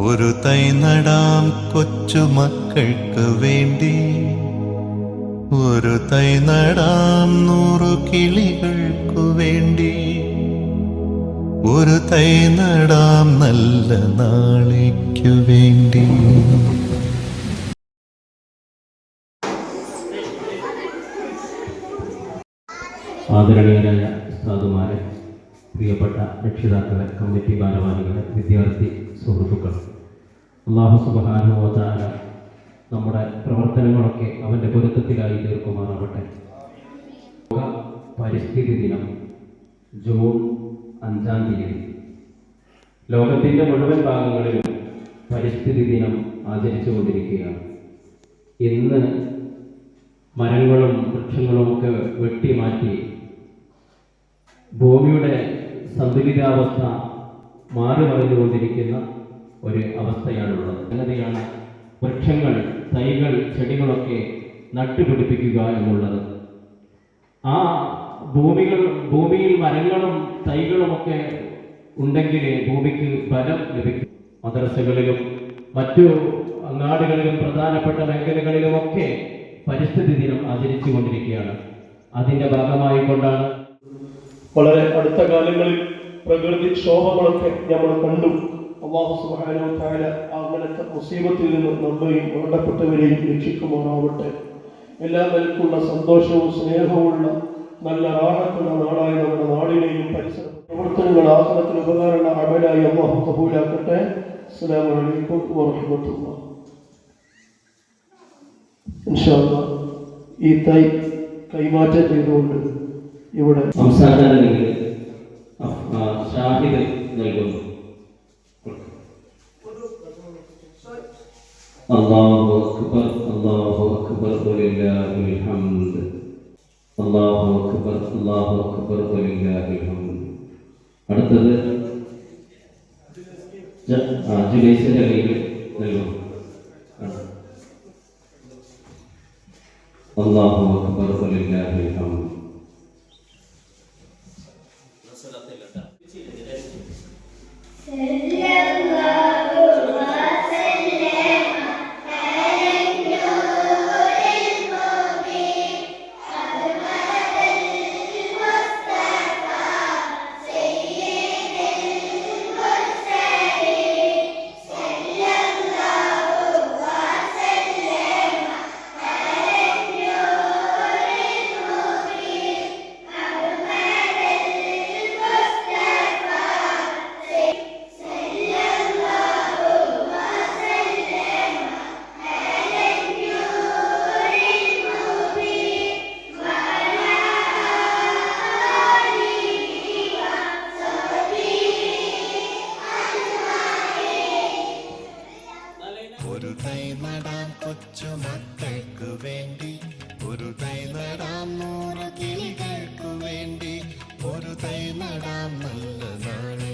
ഒരു തൈ നടാം കൊച്ചുമക്കൾക്ക് വേണ്ടി, ഒരു തൈ നടാം 100 കിളികൾക്കു വേണ്ടി, ഒരു തൈ നടാം നല്ല നാളേക്കു വേണ്ടി. ആദരണീയരായ ഉസ്താദുമാരെ, പ്രിയപ്പെട്ട രക്ഷിതാക്കളെ, കമ്മിറ്റി ഭാരവാഹികളെ, വിദ്യാർത്ഥി സുഹൃത്തുക്കൾ, അല്ലാഹു സുബ്ഹാനഹു വ തആല നമ്മുടെ പ്രവർത്തനങ്ങളൊക്കെ അവൻ്റെ പൊരുത്തത്തിലായി തീർക്കുമാറാവട്ടെ. ലോക പരിസ്ഥിതി ദിനം ജൂൺ 5-ാം തീയതി ലോകത്തിൻ്റെ മുഴുവൻ ഭാഗങ്ങളിലും പരിസ്ഥിതി ദിനം ആചരിച്ചുകൊണ്ടിരിക്കുകയാണ്. ഇന്ന് മരങ്ങളും വൃക്ഷങ്ങളുമൊക്കെ വെട്ടിമാറ്റി ഭൂമിയുടെ സന്തുലിതാവസ്ഥ മാറി മറിഞ്ഞുകൊണ്ടിരിക്കുന്ന ഒരു അവസ്ഥയാണുള്ളത്. സംഗതിയാണ് വൃക്ഷങ്ങൾ, തൈകൾ, ചെടികളൊക്കെ നട്ടുപിടിപ്പിക്കുക എന്നുള്ളത്. ആ ഭൂമിയിൽ മരങ്ങളും തൈകളുമൊക്കെ ഉണ്ടെങ്കിൽ ഭൂമിക്ക് ബലം ലഭിക്കും. മദ്രസകളിലും മറ്റു അങ്ങാടികളിലും പ്രധാനപ്പെട്ട മേഖലകളിലുമൊക്കെ പരിസ്ഥിതി ദിനം ആചരിച്ചു കൊണ്ടിരിക്കുകയാണ്. അതിൻ്റെ ഭാഗമായി കൊണ്ടാണ് വളരെ അടുത്ത കാലങ്ങളിൽ പ്രകൃതിക്ഷോഭങ്ങളൊക്കെ നമ്മൾ കണ്ടു. അല്ലാഹു സുബ്ഹാനഹു വ തആല അങ്ങനത്തെ മുസീബത്തിൽ നിന്ന് നമ്മയും വേണ്ടപ്പെട്ടവരെയും രക്ഷിക്കുമാറാവട്ടെ. എല്ലാ നിലക്കുള്ള സന്തോഷവും സ്നേഹവുമുള്ള നല്ല റാഹത്തുള്ള നാടായി നമ്മുടെ നാടിനെയും പരിസര പ്രവർത്തനങ്ങൾ ആഖിറത്തിൽ ഉപകാരമുള്ള അമലായി അല്ലാഹു കബൂലാക്കട്ടെ. അസ്സലാമു അലൈക്കും വറഹ്മത്തുള്ളാഹി. ഇൻഷാ അല്ലാഹ് ഈ തൈ കൈമാറ്റം ചെയ്തുകൊണ്ട് ഇവിടെ സംസ്ഥാന ഷാഹിദ് നൽകുന്നു. അല്ലാഹു അക്ബർ, അല്ലാഹു അക്ബർ, വലില്ലാഹിൽ ഹംദ്. അല്ലാഹു അക്ബർ, അല്ലാഹു അക്ബർ, വലില്ലാഹിൽ ഹംദ്. അടുത്തത് ജുലൈസിന്റെ കയ്യിൽ നൽകുന്നു. അല്ലാഹു അക്ബർ, വലില്ലാഹിൽ ഹംദ്. ഒരു തൈ നടാം കൊച്ചുമക്കൾക്ക് വേണ്ടി, ഒരു തൈ നടാം 100 കിളികൾക്കു വേണ്ടി, ഒരു തൈ നടാം നല്ല നാളെ